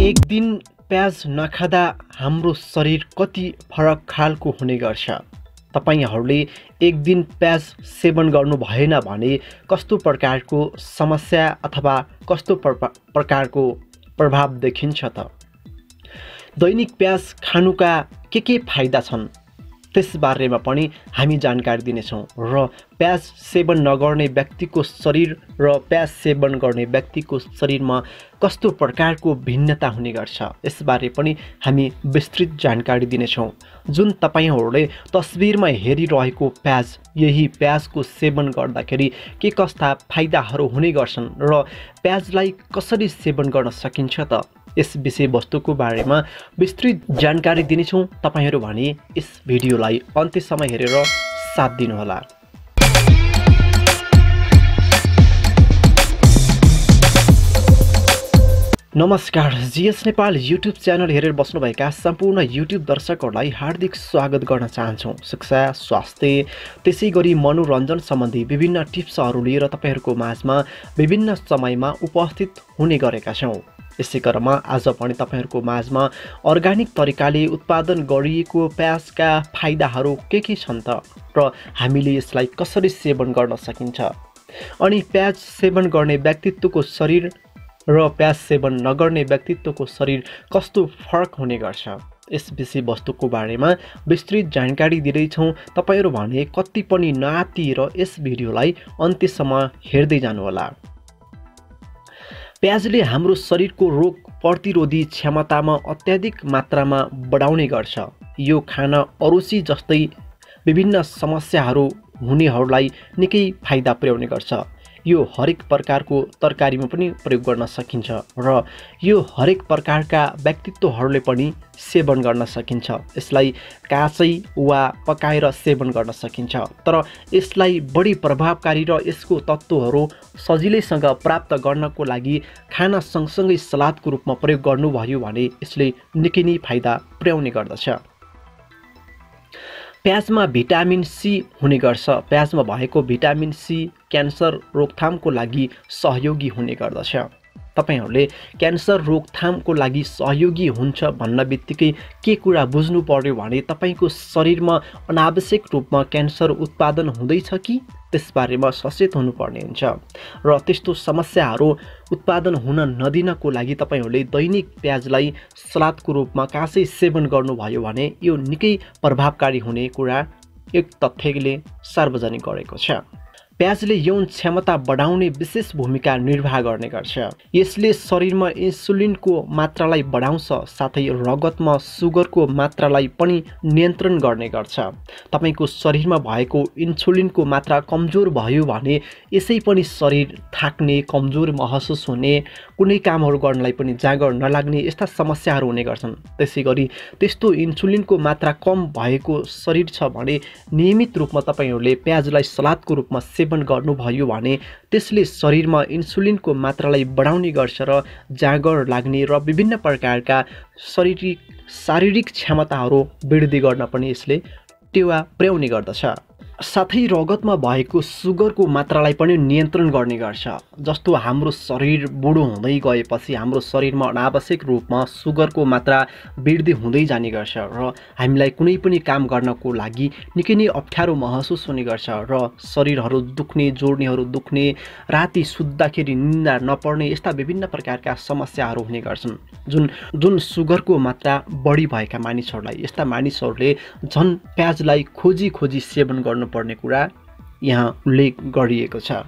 एक दिन प्याज नखाँदा हाम्रो शरीर कति फरक खालको हुने गर्छ। तपाईहरुले एक दिन प्याज सेवन गर्नु भएन भने कस्तो प्रकारको समस्या अथवा कस्तो प्रकारको प्रभाव देखिन्छ त? दैनिक प्याज खानुका के फाइदा छन् त्यस बारेमा पनि हामी जानकारी दिनेछौं र प्याज सेवन नगर्ने व्यक्तिको शरीर र प्याज सेवन गर्ने व्यक्तिको शरीरमा कस्तो प्रकारको भिन्नता हुने गर्छ यसबारे पनि हामी विस्तृत जानकारी दिनेछौं। जुन तपाईहरुले तस्बिरमा हेरिरहेको प्याज, यही प्याजको सेवन गर्दाखेरि के कस्ता फाइदाहरू हुने गर्छन् र प्याजलाई कसरी सेवन गर्न सकिन्छ त, यस विषयवस्तुको बारेमा विस्तृत जानकारी दिनेछौं। तपाईहरु भने यस भिडियोलाई अन्त्यसम्म हेरेर साथ दिनुहोला। नमस्कार, जीएस नेपाल युट्युब च्यानल हेरेर बस्नुभएका सम्पूर्ण युट्युब दर्शकहरूलाई हार्दिक स्वागत गर्न चाहन्छौं। शिक्षा, स्वास्थ्य, त्यसैगरी मनोरञ्जन सम्बन्धी विभिन्न टिप्सहरू लिएर तपाईहरुको माझमा विभिन्न समयमा उपस्थित हुने गरेका छौं। यसै क्रममा आज पनि तपाईहरुको माझमा अर्गानिक तरिकाले उत्पादन गरिएको प्याजका फाइदाहरू के छन् त र हामीले यसलाई कसरी सेवन गर्न सकिन्छ, अनि प्याज सेवन गर्ने व्यक्तित्वको शरीर र प्याज सेवन नगर्ने व्यक्तित्वको शरीर कस्तो फरक हुने गर्छ, यस विषयवस्तुको बारेमा विस्तृत जानकारी दिँदैछौं। तपाईहरु भने कति पनि नआत्तिएर यस भिडियोलाई अन्त्यसम्म हेर्दै जानुहोला। प्याजले हाम्रो शरीरको रोग प्रतिरोधी क्षमतामा अत्याधिक मात्रामा बढाउने गर्छ। यो खाना अरुचि जस्तै विभिन्न समस्याहरू हुनेहरूलाई निकै फाइदा पुर्याउने गर्छ। यो हरेक प्रकारको तरकारीमा पनि प्रयोग गर्न सकिन्छ र यो हरेक प्रकारका व्यक्तित्वहरूले पनि सेवन गर्न सकिन्छ। यसलाई काँचै वा पकाएर सेवन गर्न सकिन्छ, तर यसलाई बढी प्रभावकारी र यसको तत्त्वहरू सजिलैसँग प्राप्त गर्नको लागि खाना सँगसँगै सलादको रूपमा प्रयोग गर्नुभयो भने यसले निकै नै फाइदा पुर्याउने गर्दछ। प्याजमा भिटामिन सी हुने गर्छ। प्याजमा भएको भिटामिन सी क्यान्सर रोकथामको लागि सहयोगी हुने गर्दछ। तपाईहरुले क्यान्सर रोकथामको लागि सहयोगी हुन्छ भन्न बित्तिकै के कुरा बुझ्नु पर्यो भने तपाईको शरीरमा अनावश्यक रूपमा क्यान्सर उत्पादन हुँदैछ कि त्यसबारेमा सचेत हुनुपर्ने हुन्छ र त्यस्तो समस्याहरू उत्पादन हुन नदिनको लागि तपाईहरुले दैनिक प्याजलाई सलादको रूपमा काँचै सेवन गर्नुभयो भने यो निकै प्रभावकारी हुने कुरा एक तथ्यले सार्वजनिक गरेको छ। प्याजले यौन क्षमता बढाउने विशेष भूमिका निर्वाह गर्ने गर्छ। यसले शरीरमा इन्सुलिनको मात्रालाई बढाउँछ, साथै रगतमा सुगरको मात्रालाई पनि नियन्त्रण गर्ने गर्छ। तपाईको शरीरमा भएको इन्सुलिनको मात्रा कमजोर भयो भने यसै पनि शरीर थाक्ने, कमजोर महसुस हुने, कुनै कामहरू गर्नलाई पनि जाँगर नलाग्ने यस्ता समस्याहरू हुने गर्छन्। त्यसैगरी त्यस्तो इन्सुलिनको मात्रा कम भएको शरीर छ भने नियमित रूपमा तपाईहरुले प्याजलाई सलादको रूपमा सेवन गर्नुभयो भने त्यसले शरीरमा इन्सुलिनको मात्रालाई बढाउने गर्छ र जाँगर लाग्ने र विभिन्न प्रकारका शारीरिक क्षमताहरू वृद्धि गर्न पनि यसले टेवा पुर्याउने गर्दछ। साथै रगतमा भएको सुगरको मात्रालाई पनि नियन्त्रण गर्ने गर्छ। जस्तो हाम्रो शरीर बुढो हुँदै गएपछि हाम्रो शरीरमा अनावश्यक रूपमा सुगरको मात्रा वृद्धि हुँदै जाने गर्छ र हामीलाई कुनै पनि काम गर्नको लागि निकै नै अप्ठ्यारो महसुस हुने गर्छ र शरीरहरू दुख्ने, जोड्नेहरू दुख्ने, राति सुत्दाखेरि निद्रा नपर्ने यस्ता विभिन्न प्रकारका समस्याहरू हुने गर्छन्। जुन सुगरको मात्रा बढी भएका मानिसहरूलाई, यस्ता मानिसहरूले झन् प्याजलाई खोजी सेवन गर्नुपर्ने कुरा यहाँ उल्लेख गरिएको छ।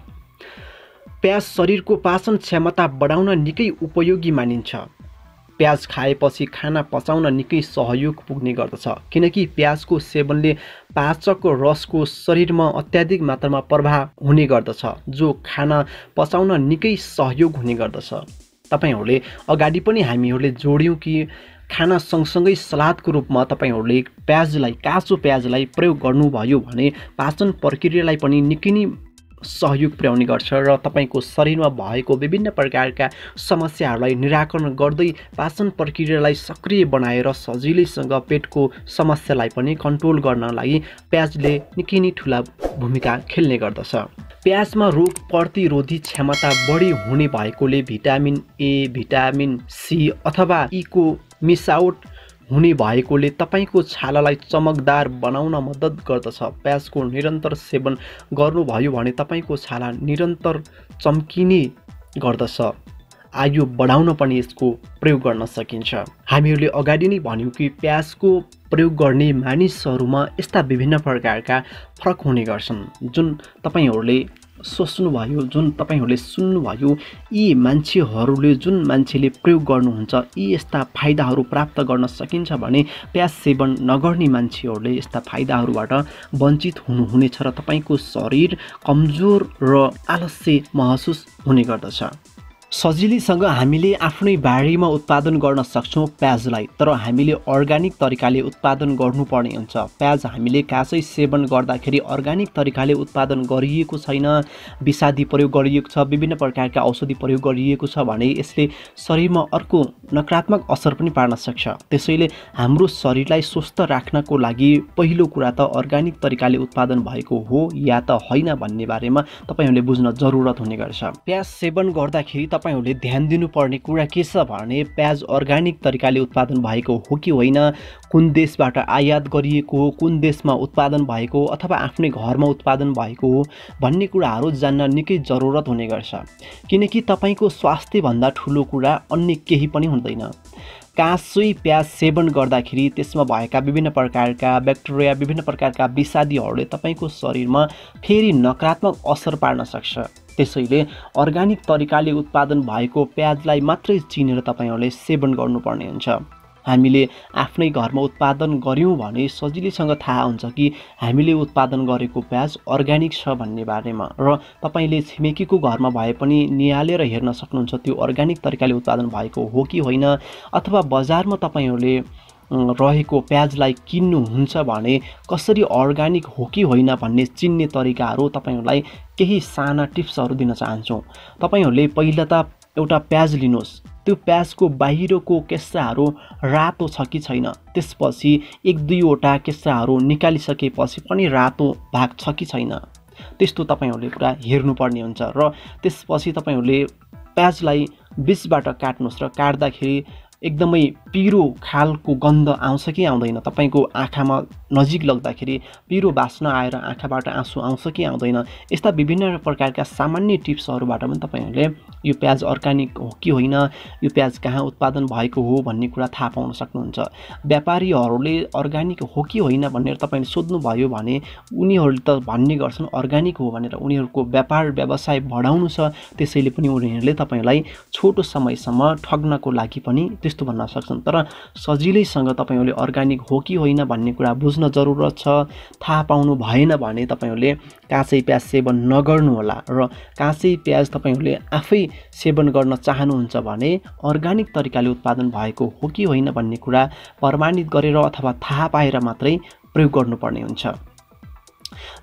प्याज शरीरको पाचन क्षमता बढाउन निकै उपयोगी मानिन्छ। प्याज खाएपछि खाना पचाउन निकै सहयोग पुग्ने गर्दछ, किनकि प्याजको सेवनले पाचक रसको शरीरमा अत्याधिक मात्रामा प्रभाव हुने गर्दछ, जो खाना पचाउन निकै सहयोग हुने गर्दछ। तपाईहरुले अगाडि पनि हामीहरूले जोड्यौं कि खाना सँगसँगै सलादको रूपमा तपाईहरुले काँचो प्याजलाई प्रयोग गर्नुभयो भने पाचन प्रक्रियालाई पनि निकै नै सहयोग पुर्याउने गर्छ र तपाईको शरीरमा भएको विभिन्न प्रकारका समस्याहरूलाई निराकरण गर्दै पाचन प्रक्रियालाई सक्रिय बनाएर सजिलैसँग पेटको समस्यालाई पनि कन्ट्रोल गर्नलाई प्याजले निकै नै ठूला भूमिका खेल्ने गर्दछ। प्याजमा रोग प्रतिरोधी क्षमता बढी हुने भएकोले भिटामिन ए, भिटामिन सी अथवा ईको मिसावट हुने भएकोले तपाईँको छालालाई चमकदार बनाउन मद्दत गर्दछ। प्याजको निरन्तर सेवन गर्नुभयो भने तपाईँको छाला निरन्तर चम्किने गर्दछ। आयु बढाउन पनि यसको प्रयोग गर्न सकिन्छ। हामीहरूले अगाडि नै भन्यौँ कि प्याजको प्रयोग गर्ने मानिसहरूमा यस्ता विभिन्न प्रकारका फरक हुने गर्छन्। जुन तपाईँहरूले सोच्नुभयो, जुन तपाईँहरूले सुन्नुभयो, यी मान्छेहरूले जुन मान्छेले प्रयोग गर्नुहुन्छ यी यस्ता फाइदाहरू प्राप्त गर्न सकिन्छ भने प्याज सेवन नगर्ने मान्छेहरूले यस्ता फाइदाहरूबाट वञ्चित हुनुहुनेछ र तपाईँको शरीर कमजोर र आलस्य महसुस हुने गर्दछ। सजिलैसँग हामीले आफ्नै बारीमा उत्पादन गर्न सक्छौँ प्याजलाई, तर हामीले अर्ग्यानिक तरिकाले उत्पादन गर्नुपर्ने हुन्छ। प्याज हामीले काँचै सेवन गर्दाखेरि अर्ग्यानिक तरिकाले उत्पादन गरिएको छैन, विषादी प्रयोग गरिएको छ, विभिन्न प्रकारका औषधि प्रयोग गरिएको छ भने यसले शरीरमा अर्को नकारात्मक असर पनि पार्न सक्छ। त्यसैले हाम्रो शरीरलाई स्वस्थ राख्नको लागि पहिलो कुरा त अर्ग्यानिक तरिकाले उत्पादन भएको हो या त होइन भन्ने बारेमा तपाईँहरूले बुझ्न जरुरत हुने गर्छ। प्याज सेवन गर्दाखेरि तपाईहरूले ध्यान दिनुपर्ने कुरा के छ भने प्याज अर्ग्यानिक तरिकाले उत्पादन भएको हो कि होइन, कुन देशबाट आयात गरिएको हो, कुन देशमा उत्पादन भएको हो अथवा आफ्नै घरमा उत्पादन भएको हो भन्ने कुराहरू जान्न निकै जरुरत हुने गर्छ। किनकि तपाईँको स्वास्थ्यभन्दा ठुलो कुरा अन्य केही पनि हुँदैन। काँचै प्याज सेवन गर्दाखेरि त्यसमा भएका विभिन्न प्रकारका ब्याक्टेरिया, विभिन्न प्रकारका विषादीहरूले तपाईँको शरीरमा फेरि नकारात्मक असर पार्न सक्छ। त्यसैले अर्ग्यानिक तरिकाले उत्पादन भएको प्याजलाई मात्रै चिनेर तपाईँहरूले सेवन गर्नुपर्ने हुन्छ। हामीले आफ्नै घरमा उत्पादन गऱ्यौँ भने सजिलैसँग थाहा हुन्छ कि हामीले उत्पादन गरेको प्याज अर्ग्यानिक छ भन्ने बारेमा, र तपाईँले छिमेकीको घरमा भए पनि निहालेर हेर्न सक्नुहुन्छ त्यो अर्ग्यानिक तरिकाले उत्पादन भएको हो कि होइन। अथवा बजारमा तपाईँहरूले रहेको प्याजलाई किन्नुहुन्छ भने कसरी अर्ग्यानिक हो कि होइन भन्ने चिन्ने तरिकाहरू तपाईँहरूलाई केही साना टिप्सहरू दिन चाहन्छौँ। तपाईँहरूले पहिला त एउटा प्याज लिनुहोस्, त्यो प्याजको बाहिरको केस्राहरू रातो छ कि छैन, त्यसपछि एक दुईवटा केस्राहरू निकालिसकेपछि पनि रातो भाग छ कि छैन त्यस्तो तपाईँहरूले पुरा हेर्नुपर्ने हुन्छ। र त्यसपछि तपाईँहरूले प्याजलाई बिचबाट काट्नुहोस् र काट्दाखेरि एकदमै पिरो खालको गन्ध आउँछ कि आउँदैन, तपाईँको आँखामा नजिक लग्दाखेरि पिरो बास्न आएर आँखाबाट आँसु आउँछ कि आउँदैन, यस्ता विभिन्न प्रकारका सामान्य टिप्सहरूबाट पनि तपाईँहरूले यो प्याज अर्ग्यानिक हो कि होइन, यो प्याज कहाँ उत्पादन भएको हो भन्ने कुरा थाहा पाउन सक्नुहुन्छ। व्यापारीहरूले अर्ग्यानिक हो कि होइन भनेर तपाईँले सोध्नुभयो भने उनीहरूले त भन्ने गर्छन् अर्ग्यानिक हो भनेर, उनीहरूको व्यापार व्यवसाय बढाउनु छ, त्यसैले पनि उनीहरूले तपाईँलाई छोटो समयसम्म ठग्नको लागि पनि त्यस्तो भन्न सक्छन्। तर सजिलैसँग तपाईँहरूले अर्ग्यानिक हो कि होइन भन्ने कुरा बुझ्न जरुरत छ। थाहा पाउनु भएन भने तपाईँहरूले काँचै प्याज सेवन नगर्नुहोला, र काँचै प्याज तपाईँहरूले आफै सेवन गर्न चाहनुहुन्छ भने अर्ग्यानिक तरिकाले उत्पादन भएको हो कि होइन भन्ने कुरा प्रमाणित गरेर अथवा थाहा पाएर मात्रै प्रयोग गर्नुपर्ने हुन्छ।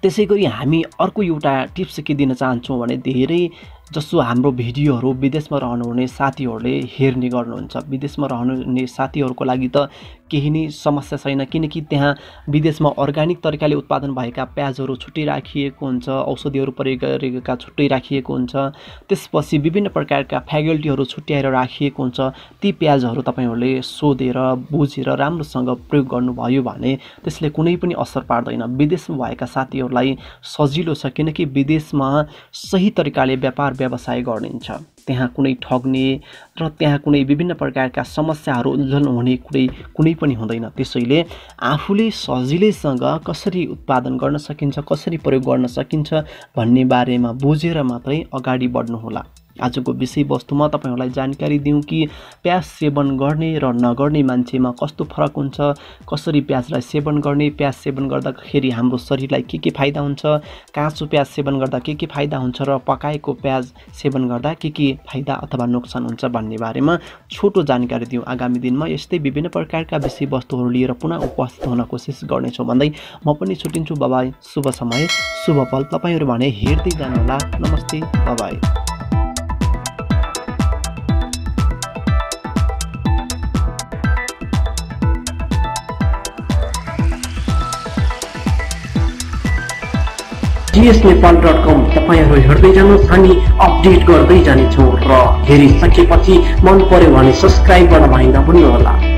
त्यसै गरी हामी अर्को एउटा टिप्स के दिन चाहन्छौँ भने धेरै जसो हाम्रो भिडियोहरू विदेशमा रहनुहुने साथीहरूले हेर्ने गर्नुहुन्छ। विदेशमा रहनुहुने साथीहरूको लागि त केही नै समस्या छैन, किनकि त्यहाँ विदेशमा अर्ग्यानिक तरिकाले उत्पादन भएका प्याजहरू छुट्टै राखिएको हुन्छ, औषधिहरू प्रयोग गरेका छुट्टै राखिएको हुन्छ, त्यसपछि विभिन्न प्रकारका फ्याकल्टीहरू छुट्याएर राखिएको हुन्छ। ती प्याजहरू तपाईँहरूले सोधेर बुझेर राम्रोसँग प्रयोग गर्नुभयो भने त्यसले कुनै पनि असर पार्दैन। विदेशमा भएका साथीहरूलाई सजिलो छ, किनकि विदेशमा सही तरिकाले व्यापार व्यवसाय गरिन्छ, त्यहाँ कुनै ठग्ने र त्यहाँ कुनै विभिन्न प्रकारका समस्याहरू उल्झन हुने कुनै पनि हुँदैन। त्यसैले आफूले सजिलैसँग कसरी उत्पादन गर्न सकिन्छ, कसरी प्रयोग गर्न सकिन्छ भन्ने बारेमा बुझेर मात्रै अगाडि बढ्नुहोला। आजको विषयवस्तुमा तपाईँहरूलाई जानकारी दिउँ कि प्याज सेवन गर्ने र नगर्ने मान्छेमा कस्तो फरक हुन्छ, कसरी प्याजलाई सेवन गर्ने, प्याज सेवन गर्दाखेरि हाम्रो शरीरलाई के फाइदा हुन्छ, काँचो प्याज सेवन गर्दा के फाइदा हुन्छ र पकाएको प्याज सेवन गर्दा के फाइदा अथवा नोक्सान हुन्छ भन्ने बारेमा छोटो जानकारी दिउँ। आगामी दिनमा यस्तै विभिन्न प्रकारका विषयवस्तुहरू लिएर पुनः उपस्थित हुन कोसिस गर्नेछौँ भन्दै म पनि छुटिन्छु। बाबाई, शुभ समय शुभ फल तपाईँहरू भने हेर्दै जानुहोला। नमस्ते, बाबाई। gsnepal.com तपाईहरु हेर्दै जानुहोस्, हामी अपडेट गर्दै जानेछौं र हेरिसकेपछि मन पर्यो भने सब्स्क्राइब गर्न भएन भन्नुहोला।